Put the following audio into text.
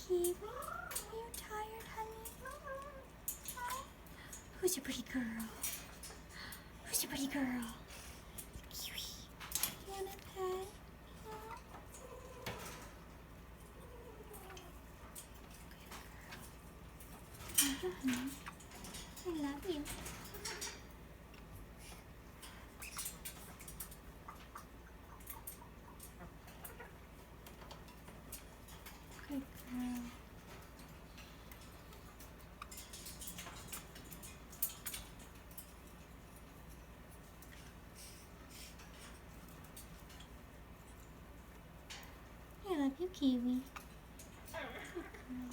Kiwi, are you tired, honey? Who's your pretty girl? Who's your pretty girl? Kiwi, you want a pet? Honey. I love you. Good girl. I love you, Kiwi. Good girl.